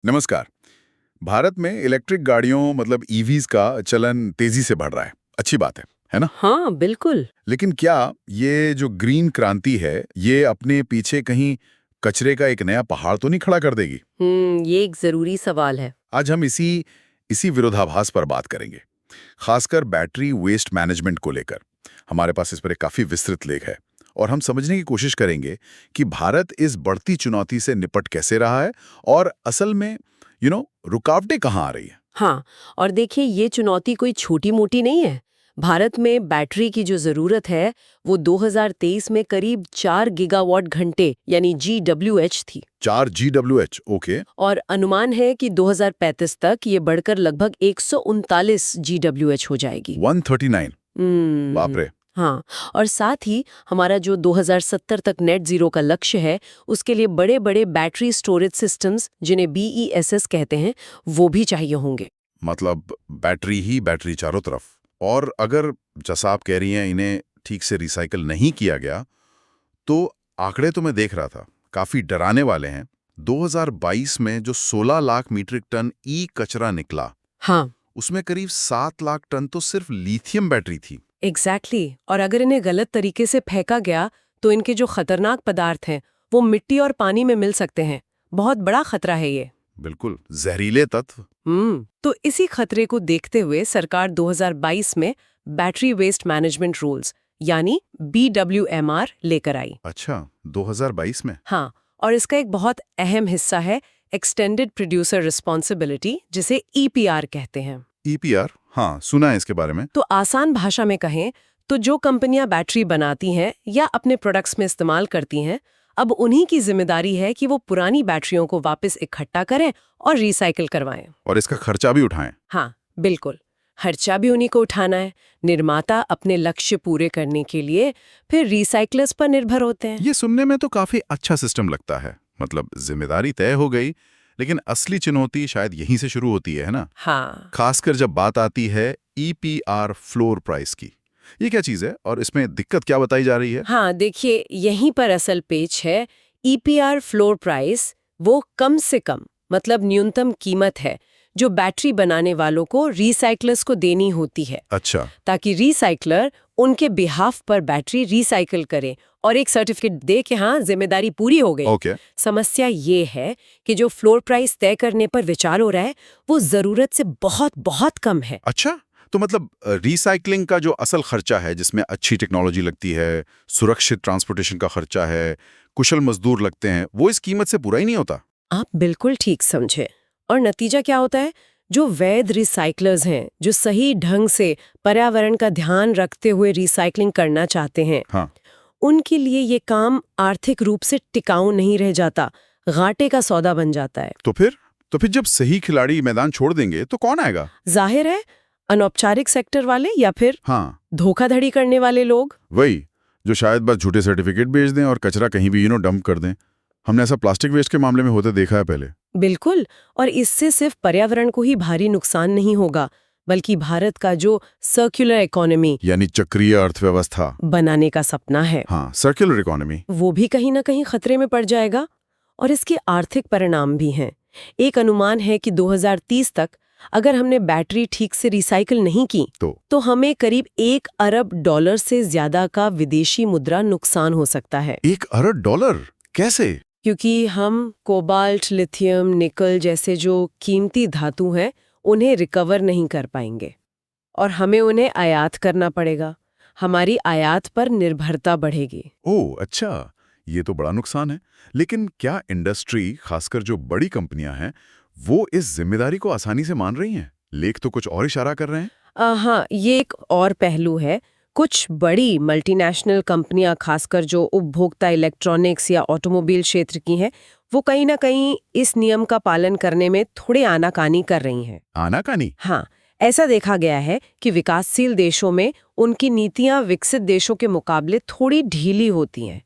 नमस्कार। भारत में इलेक्ट्रिक गाड़ियों मतलब ईवीज का चलन तेजी से बढ़ रहा है। अच्छी बात है ना? हाँ, बिल्कुल। लेकिन क्या ये जो ग्रीन क्रांति है, ये अपने पीछे कहीं कचरे का एक नया पहाड़ तो नहीं खड़ा कर देगी? ये एक ज़रूरी सवाल है। आज हम इसी इसी विरोधाभास पर बात करेंगे, खासकर बैटरी वेस्ट मैनेजमेंट को लेकर। हमारे पास इस पर एक काफी विस्तृत लेख है और हम समझने की कोशिश करेंगे कि भारत इस बढ़ती चुनौती से निपट कैसे रहा है और असल में रुकावटें कहाँ आ रही हैं। हाँ, और देखिए ये चुनौती कोई छोटी-मोटी नहीं है। भारत में बैटरी की जो ज़रूरत है, वो 2023 में करीब 4 गीगावाट घंटे यानी GWH थी। 4 GWH, ओके। और अनुमान है कि 2035 तक ये बढ़कर लगभग 139 GWH हो जाएगी। 139, बाप हम्म। रे। हाँ, और साथ ही हमारा जो 2070 तक नेट जीरो का लक्ष्य है, उसके लिए बड़े-बड़े बैटरी स्टोरेज सिस्टम्स, जिन्हें BESS कहते हैं, वो भी चाहिए होंगे। मतलब बैटरी ही बैटरी चारों तरफ। और अगर जैसा आप कह रही हैं इन्हें ठीक से रिसाइकल नहीं किया गया, तो आंकड़े तो मैं देख रहा था काफी डराने वाले हैं। 2022 में जो 16 लाख मीट्रिक टन ई कचरा निकला, हाँ, उसमें करीब 7 लाख टन तो सिर्फ लिथियम बैटरी थी। एग्जैक्टली। और अगर इन्हें गलत तरीके से फेंका गया, तो इनके जो खतरनाक पदार्थ हैं, वो मिट्टी और पानी में मिल सकते हैं। बहुत बड़ा खतरा है ये। बिल्कुल, जहरीले तत्व। तो इसी खतरे को देखते हुए सरकार 2022 में बैटरी वेस्ट मैनेजमेंट रूल्स यानी BWMR लेकर आई। अच्छा, 2022 में? हाँ, और इसका एक बहुत अहम हिस्सा है एक्सटेंडेड प्रोड्यूसर रिस्पॉन्सिबिलिटी, जिसे EPR कहते हैं। EPR, हाँ सुना है इसके बारे में। तो आसान भाषा में कहें तो जो कंपनियां बैटरी बनाती हैं या अपने प्रोडक्ट्स में इस्तेमाल करती हैं, अब उन्हीं की जिम्मेदारी है कि वो पुरानी बैटरियों को वापस इकट्ठा करें और रिसाइकिल करवाएं। और इसका खर्चा भी उठाएं। हाँ, बिल्कुल। खर्चा भी उन्हीं को उठाना है। निर्माता अपने लक्ष्य पूरे करने के लिए फिर रिसाइक्लर्स पर निर्भर होते हैं। ये सुनने में तो काफी अच्छा सिस्टम लगता है। मतलब जिम्मेदारी तय हो गई, लेकिन असली चुनौती शायद यहीं से शुरू होती है ना? हाँ, खासकर जब बात आती है EPR फ्लोर प्राइस की। ये क्या चीज है और इसमें दिक्कत क्या बताई जा रही है? हाँ, देखिए यहीं पर असल पेच है। EPR फ्लोर प्राइस वो कम से कम मतलब न्यूनतम कीमत है जो बैटरी बनाने वालों को रिसाइक्लर्स को देनी होती है, अच्छा। ताकि रिसाइक्लर उनके बिहाफ पर बैटरी रिसाइकिल करे और एक सर्टिफिकेट दे कि हाँ जिम्मेदारी पूरी हो गई। ओके। समस्या ये है कि जो फ्लोर प्राइस तय करने पर विचार हो रहा है, वो जरूरत से बहुत बहुत कम है। अच्छा, तो मतलब रिसाइकलिंग का जो असल खर्चा है, जिसमें अच्छी टेक्नोलॉजी लगती है, सुरक्षित ट्रांसपोर्टेशन का खर्चा है, कुशल मजदूर लगते हैं, वो इस कीमत से पूरा ही नहीं होता। आप बिल्कुल ठीक समझे। और नतीजा क्या होता है? जो वैध रिसाइकलर्स हैं, जो सही ढंग से पर्यावरण का ध्यान रखते हुए रिसाइकलिंग करना चाहते हैं, हाँ। उनके लिए ये काम आर्थिक रूप से टिकाऊ नहीं रह जाता, घाटे का सौदा बन जाता है। तो फिर जब सही खिलाड़ी मैदान छोड़ देंगे तो कौन आएगा? जाहिर है, अनौपचारिक सेक्टर वाले या फिर हाँ, धोखाधड़ी करने वाले लोग। वही जो शायद बस झूठे सर्टिफिकेट बेच दें और कचरा कहीं भी डंप कर दें। हमने ऐसा प्लास्टिक वेस्ट के मामले में होते देखा है पहले। बिल्कुल। और इससे सिर्फ पर्यावरण को ही भारी नुकसान नहीं होगा, बल्कि भारत का जो सर्कुलर इकोनॉमी यानी चक्रीय अर्थव्यवस्था बनाने का सपना है, हाँ, सर्कुलर इकोनॉमी, वो भी कहीं ना कहीं खतरे में पड़ जाएगा। और इसके आर्थिक परिणाम भी हैं। एक अनुमान है कि 2030 तक अगर हमने बैटरी ठीक से रिसाइकिल नहीं की, तो हमें करीब $1 अरब से ज्यादा का विदेशी मुद्रा नुकसान हो सकता है। $1 अरब? कैसे? क्योंकि हम कोबाल्ट, लिथियम, निकल जैसे जो कीमती धातु हैं, उन्हें रिकवर नहीं कर पाएंगे और हमें उन्हें आयात करना पड़ेगा। हमारी आयात पर निर्भरता बढ़ेगी। ओह अच्छा, ये तो बड़ा नुकसान है। लेकिन क्या इंडस्ट्री, खासकर जो बड़ी कंपनियां हैं, वो इस जिम्मेदारी को आसानी से मान रही हैं? लेख तो कुछ और इशारा कर रहे हैं। हाँ, ये एक और पहलू है। कुछ बड़ी मल्टीनेशनल कंपनियां, खासकर जो उपभोक्ता इलेक्ट्रॉनिक्स या ऑटोमोबाइल क्षेत्र की हैं, वो कहीं ना कहीं इस नियम का पालन करने में थोड़े आनाकानी कर रही हैं। आनाकानी? हाँ, ऐसा देखा गया है कि विकासशील देशों में उनकी नीतियां विकसित देशों के मुकाबले थोड़ी ढीली होती हैं।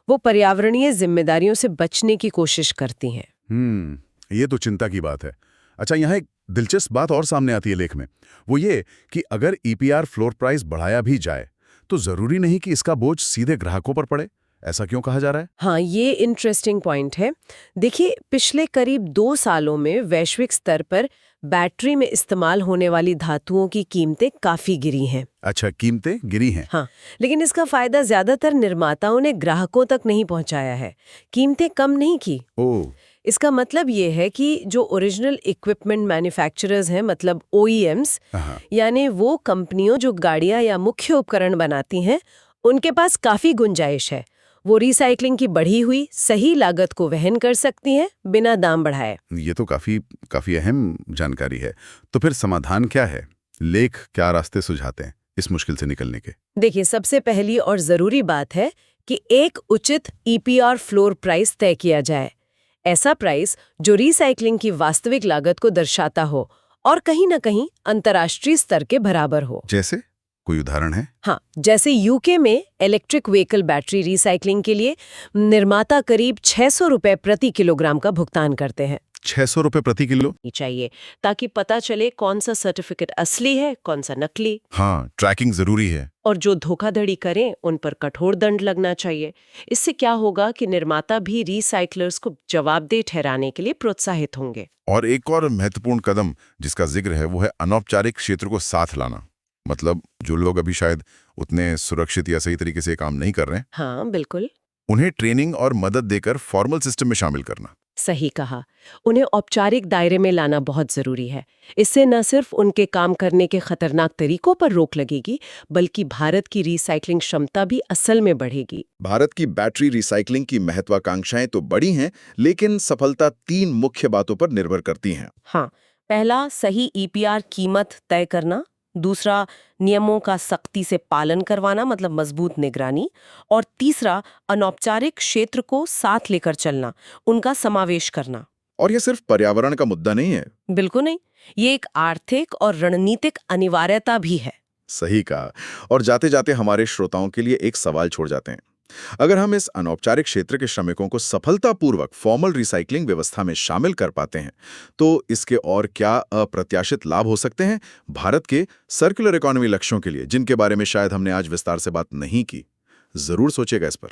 वो पर्यावरणीय जिम्मेदारियों से बचने की कोशिश करती हैं। ये तो चिंता की बात है। अच्छा, यहाँ एक दिलचस्प बात और सामने आती है लेख में, वो ये कि अगर EPR फ्लोर प्राइस बढ़ाया भी जाए, तो जरूरी नहीं कि इसका बोझ सीधे ग्राहकों पर पड़े। ऐसा क्यों कहा जा रहा है? हाँ, ये इंटरेस्टिंग पॉइंट है। देखिए, पिछले करीब 2 सालों में वैश्विक स्तर पर बैटरी में इस्तेमाल होने वाली धातुओं की कीमतें काफी गिरी हैं। अच्छा, कीमतें गिरी हैं। हाँ, लेकिन इसका फायदा ज्यादातर निर्माताओं ने ग्राहकों तक नहीं पहुंचाया है। कीमतें कम नहीं की। ओह, इसका मतलब ये है कि जो ओरिजिनल इक्विपमेंट मैन्युफैक्चरर्स हैं, मतलब OEMs, हाँ, यानी वो कंपनियों जो गाड़ियां या मुख्य उपकरण बनाती हैं, उनके पास काफी गुंजाइश है। वो रिसाइकलिंग की बढ़ी हुई सही लागत को वहन कर सकती हैं बिना दाम बढ़ाए। ये तो काफी अहम जानकारी है। तो फिर समाधान क्या है? लेख क्या रास्ते सुझाते हैं इस मुश्किल से निकलने के? देखिए, सबसे पहली और जरूरी बात है कि एक उचित EPR फ्लोर प्राइस तय किया जाए। ऐसा प्राइस जो रिसाइकलिंग की वास्तविक लागत को दर्शाता हो और कहीं न कहीं अंतर्राष्ट्रीय स्तर के बराबर हो। जैसे कोई उदाहरण है? हाँ, जैसे UK में इलेक्ट्रिक व्हीकल बैटरी रिसाइकलिंग के लिए निर्माता करीब 600 रुपए प्रति किलोग्राम का भुगतान करते हैं। 600 रुपए प्रति किलो? चाहिए ताकि पता चले कौन सा सर्टिफिकेट असली है, कौन सा नकली। हाँ, ट्रैकिंग जरूरी है। और जो धोखाधड़ी करें उन पर कठोर दंड लगना चाहिए। इससे क्या होगा कि निर्माता भी रिसाइकलर्स को जवाबदेह ठहराने के लिए प्रोत्साहित होंगे। और एक और महत्वपूर्ण कदम जिसका जिक्र है वो है अनौपचारिक क्षेत्र को साथ लाना। मतलब जो लोग अभी शायद उतने सुरक्षित या सही तरीके से काम नहीं कर रहे हैं, हाँ, बिल्कुल उन्हें ट्रेनिंग और मदद देकर फॉर्मल सिस्टम में शामिल करना। सही कहा। उन्हें औपचारिक दायरे में लाना बहुत जरूरी है। इससे न सिर्फ उनके काम करने के खतरनाक तरीकों पर रोक लगेगी, बल्कि भारत की रिसाइकलिंग क्षमता भी असल में बढ़ेगी। भारत की बैटरी रिसाइकलिंग की महत्वाकांक्षाएं तो बड़ी हैं, लेकिन सफलता 3 मुख्य बातों पर निर्भर करती हैं। हाँ, पहला सही EPR कीमत तय करना, दूसरा नियमों का सख्ती से पालन करवाना, मतलब मजबूत निगरानी, और तीसरा अनौपचारिक क्षेत्र को साथ लेकर चलना, उनका समावेश करना। और यह सिर्फ पर्यावरण का मुद्दा नहीं है। बिल्कुल नहीं, ये एक आर्थिक और रणनीतिक अनिवार्यता भी है। सही कहा। और जाते जाते हमारे श्रोताओं के लिए एक सवाल छोड़ जाते हैं। अगर हम इस अनौपचारिक क्षेत्र के श्रमिकों को सफलतापूर्वक फॉर्मल रिसाइकलिंग व्यवस्था में शामिल कर पाते हैं, तो इसके और क्या अप्रत्याशित लाभ हो सकते हैं भारत के सर्कुलर इकोनॉमी लक्ष्यों के लिए, जिनके बारे में शायद हमने आज विस्तार से बात नहीं की? जरूर सोचिएगा इस पर।